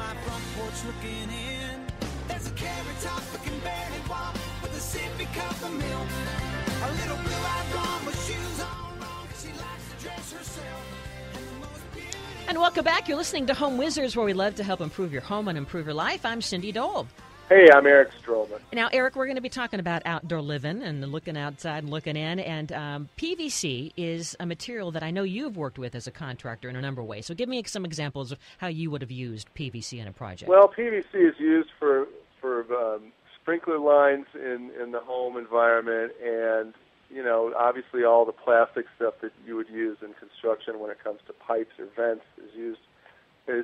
my front porch looking in. There's a carrot top that can barely walk with a sippy cup of milk. A little blue-eyed blonde with shoes on wrong 'cause she likes to dress herself. And welcome back. You're listening to Home Wizards, where we love to help improve your home and improve your life. I'm Cindy Dole. Hey, I'm Eric Stroman. Now, Eric, we're going to be talking about outdoor living and looking outside and looking in. And PVC is a material that I know you've worked with as a contractor in a number of ways. So give me some examples of how you would have used PVC in a project. Well, PVC is used for sprinkler lines in the home environment, and obviously all the plastic stuff that you would use in construction when it comes to pipes or vents is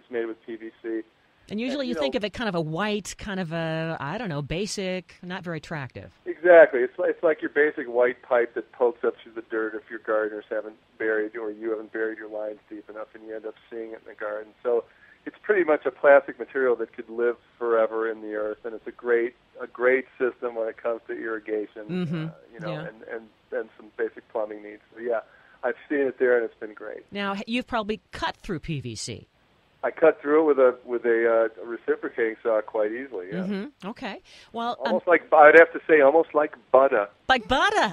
made with PVC. And usually you think of it kind of a white, kind of a, I don't know, basic, not very attractive. Exactly. It's like your basic white pipe that pokes up through the dirt if your gardeners haven't buried or you haven't buried your lines deep enough, and you end up seeing it in the garden. So it's pretty much a plastic material that could live forever in the earth, and it's a great system when it comes to irrigation, and some basic plumbing needs. So yeah, I've seen it there, and it's been great. Now, you've probably cut through PVC. I cut through it with a reciprocating saw quite easily. Yeah. Mm-hmm. Okay. Well, almost like I'd have to say, almost like butter. Like butter.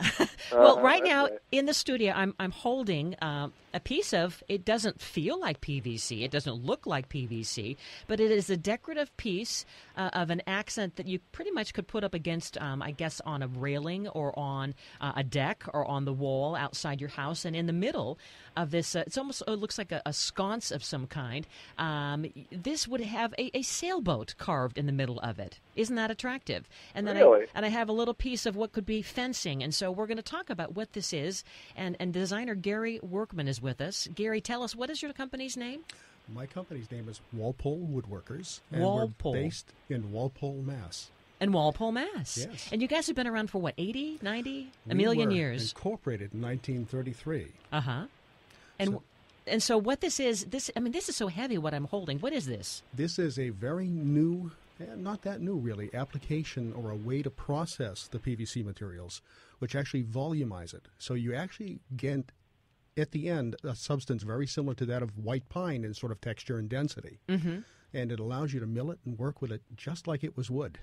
Well, right now in the studio, I'm holding a piece of. It doesn't feel like PVC. It doesn't look like PVC, but it is a decorative piece of an accent that you pretty much could put up against, I guess, on a railing or on a deck or on the wall outside your house. And in the middle of this, it looks like a sconce of some kind. This would have a sailboat carved in the middle of it. Isn't that attractive? And then really? I have a little piece of what could be fencing. And so we're going to talk about what this is. And designer Gary Workman is with us. Gary, tell us, what is your company's name? My company's name is Walpole Woodworkers. And Walpole. We're based in Walpole, Mass. In Walpole, Mass. Yes. And you guys have been around for, what, 80, 90? A million years. Incorporated in 1933. Uh-huh. And so what this is so heavy, what I'm holding. What is this? This is a very new, not that new really, application or a way to process the PVC materials, which actually volumize it. So you actually get, at the end, a substance very similar to that of white pine in sort of texture and density. Mm-hmm. And it allows you to mill it and work with it just like it was wood.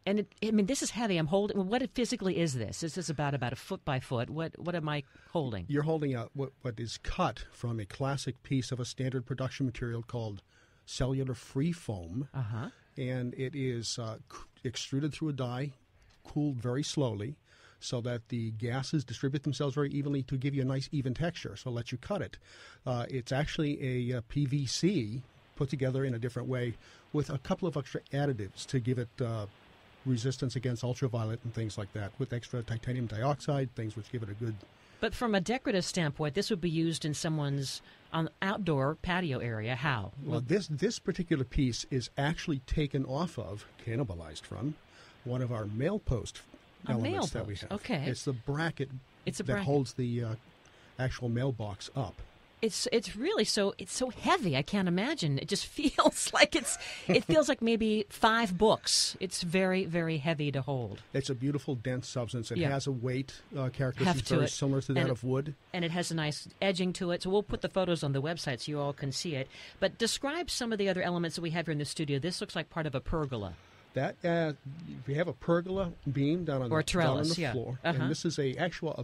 And this is heavy. I'm holding. What physically is this? Is this about a foot by foot? What am I holding? You're holding what is cut from a classic piece of a standard production material called cellular free foam. Uh-huh. And it is extruded through a die, cooled very slowly, so that the gases distribute themselves very evenly to give you a nice even texture. So it lets you cut it. It's actually a PVC put together in a different way with a couple of extra additives to give it resistance against ultraviolet and things like that, with extra titanium dioxide, things which give it a good... But from a decorative standpoint, this would be used in someone's outdoor patio area. How? Well, this particular piece is actually taken off of, cannibalized from, one of our mail post elements that we have. Okay. It's the bracket that holds the actual mailbox up. It's really so heavy. I can't imagine. It just feels like it feels like maybe 5 books. It's very, very heavy to hold. It's a beautiful dense substance. It Yeah. has a weight characteristic very similar to that of wood. And it has a nice edging to it. So we'll put the photos on the website so you all can see it. But describe some of the other elements that we have here in the studio. This looks like part of a pergola. That we have a pergola beam down on, or a trellis, down on the floor, Uh-huh. and this is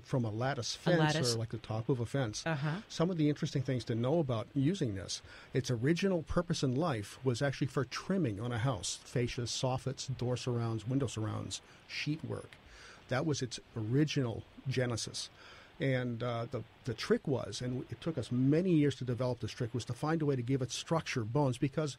from a lattice fence or like the top of a fence. Uh-huh. Some of the interesting things to know about using this: its original purpose in life was actually for trimming on a house, fascias, soffits, door surrounds, window surrounds, sheet work. That was its original genesis. And the trick was, and it took us many years to develop this trick, was to find a way to give it structure, bones, because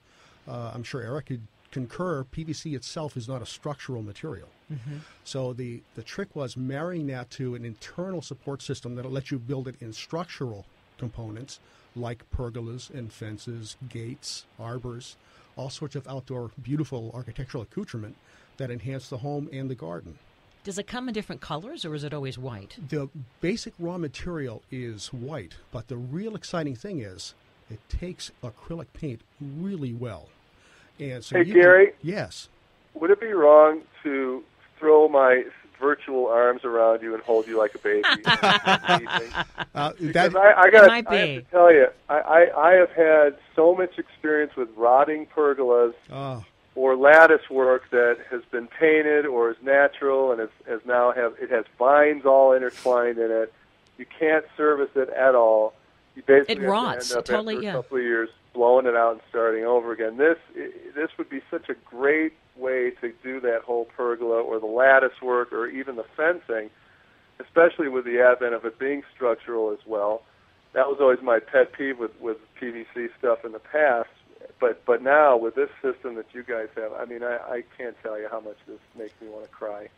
I'm sure Eric could concur, PVC itself is not a structural material. Mm-hmm. So the trick was marrying that to an internal support system that will let you build it in structural components like pergolas and fences, gates, arbors, all sorts of outdoor beautiful architectural accoutrement that enhance the home and the garden. Does it come in different colors, or is it always white? The basic raw material is white, but the real exciting thing is it takes acrylic paint really well. And so hey, Gary? Yes. Would it be wrong to throw my virtual arms around you and hold you like a baby. It might I have be. to tell you, I have had so much experience with rotting pergolas or lattice work that has been painted or is natural and it has vines all intertwined in it. You can't service it at all. You basically It rots. have to end up Totally, after a yeah. couple of years blowing it out and starting over again. This would be such a great way to do that whole pergola or the lattice work or even the fencing, especially with the advent of it being structural as well. That was always my pet peeve with PVC stuff in the past. But now with this system that you guys have, I mean, I can't tell you how much this makes me want to cry.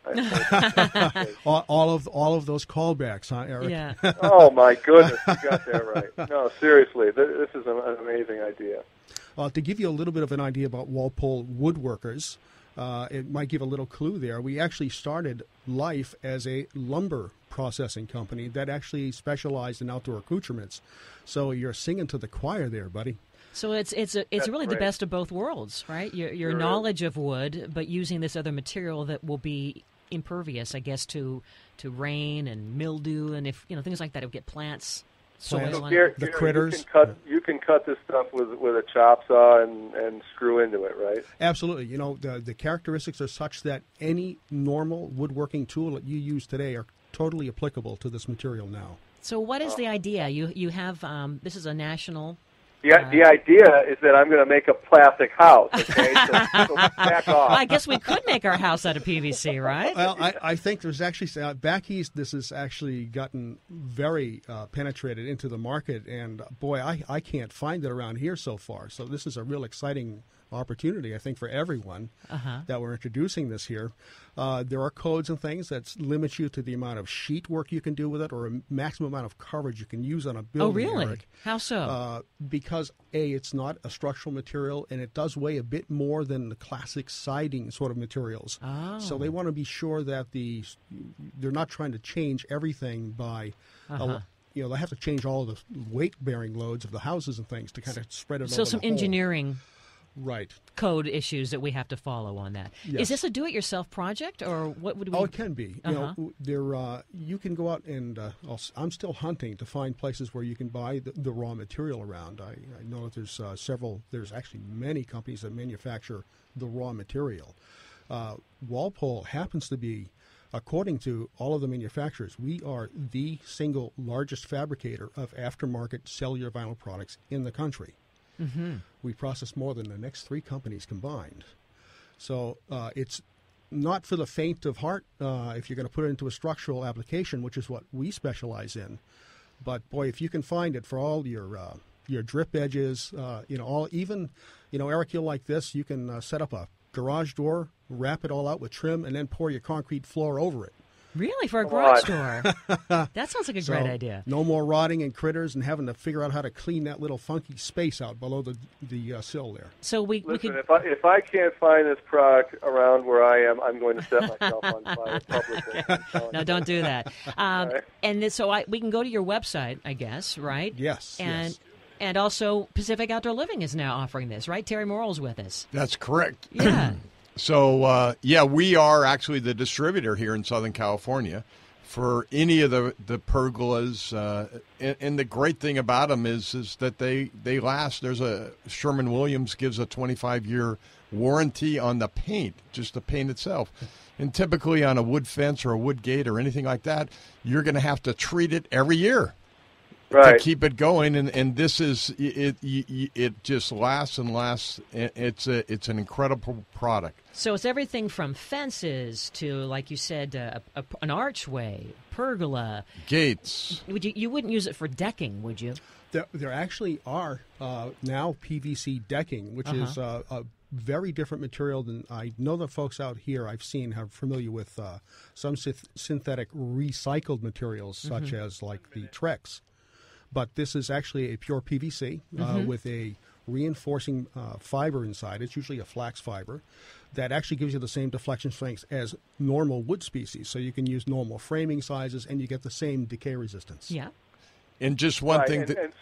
all of those callbacks, huh, Eric? Yeah. Oh my goodness, you got that right. No, seriously, this is an amazing idea. To give you a little bit of an idea about Walpole Woodworkers, it might give a little clue there. We actually started life as a lumber processing company that actually specialized in outdoor accoutrements. So you're singing to the choir there, buddy. So it's really great. the best of both worlds, right? Your Sure knowledge of wood, but using this other material that will be impervious, I guess, to rain and mildew, and if things like that, it would get plants, soil, So on Gary, it. The critters. You can cut this stuff with a chop saw and screw into it, right? Absolutely. The characteristics are such that any normal woodworking tool that you use today are totally applicable to this material now. So what is the idea? You have this is a national. The idea is that I'm going to make a plastic house, okay? So back off. I guess we could make our house out of PVC, right? Well, I think there's actually, back east, this has actually gotten very penetrated into the market, and boy, I can't find it around here so far. So this is a real exciting opportunity, I think, for everyone that we're introducing this here. There are codes and things that limit you to the amount of sheet work you can do with it or a maximum amount of coverage you can use on a building. Oh, really? Eric. How so? Because, A, it's not a structural material, and it does weigh a bit more than the classic siding sort of materials. Oh. So they want to be sure that they're not trying to change everything by they have to change all of the weight-bearing loads of the houses and things to kind of spread it over So some the whole. engineering Right. code issues that we have to follow on that. Yes. Is this a do-it-yourself project, or what would we? Oh, it can be. You can go out and I'm still hunting to find places where you can buy the raw material around. I know that there's there's actually many companies that manufacture the raw material. Walpole happens to be, according to all of the manufacturers, we are the single largest fabricator of aftermarket cellular vinyl products in the country. Mm-hmm. We process more than the next three companies combined. So it's not for the faint of heart if you're going to put it into a structural application, which is what we specialize in. But boy, if you can find it for all your drip edges, Eric, you'll like this. You can set up a garage door, wrap it all out with trim, and then pour your concrete floor over it. Really? For a garage door? That sounds like a great idea. No more rotting and critters and having to figure out how to clean that little funky space out below the sill there. So we Listen, could. if I can't find this product around where I am, I'm going to set myself on fire publicly. No, don't do that. Right. And then, so we can go to your website, I guess, right? Yes. And also Pacific Outdoor Living is now offering this, right? Terry Morrill's with us. That's correct. Yeah. So, we are actually the distributor here in Southern California for any of the pergolas. And the great thing about them is that they last. Sherwin-Williams gives a 25-year warranty on the paint, just the paint itself. And typically on a wood fence or a wood gate or anything like that, you're going to have to treat it every year. Right. To keep it going, and this is it just lasts and lasts. It's an incredible product. So it's everything from fences to, like you said, an archway, pergola, gates. You wouldn't use it for decking, would you? There actually are now PVC decking, which is a very different material than I know the folks out here I've seen are familiar with some synthetic recycled materials, such as like the Trex. But this is actually a pure PVC with a reinforcing fiber inside. It's usually a flax fiber that actually gives you the same deflection strength as normal wood species. So you can use normal framing sizes, and you get the same decay resistance. Yeah. And just one thing. And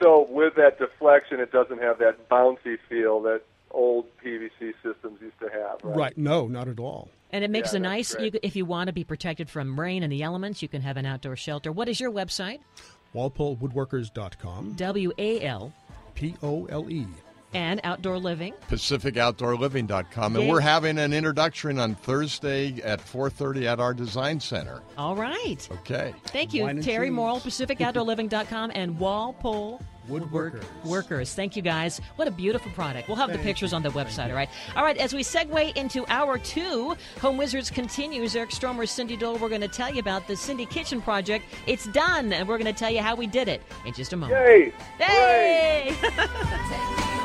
so with that deflection, it doesn't have that bouncy feel that old PVC systems used to have, right? Right. No, not at all. And it makes Yeah, a that's nice, great. if you want to be protected from rain and the elements, you can have an outdoor shelter. What is your website? WalpoleWoodworkers.com. WAL. POLE. And Outdoor Living. PacificOutdoorLiving.com. And Yay. we're having an introduction on Thursday at 4:30 at our design center. All right. Okay. Thank you, Wine and Terry cheese. Morrill, PacificOutdoorLiving.com, and Walpole Woodworkers. Workers. Thank you, guys. What a beautiful product. We'll have the Thank pictures you. on the website, all right? All right, as we segue into hour 2, Home Wizards continues. Eric Stromer, Cindy Dole, we're going to tell you about the Cindy Kitchen project. It's done, and we're going to tell you how we did it in just a moment. Yay! Yay! Hooray!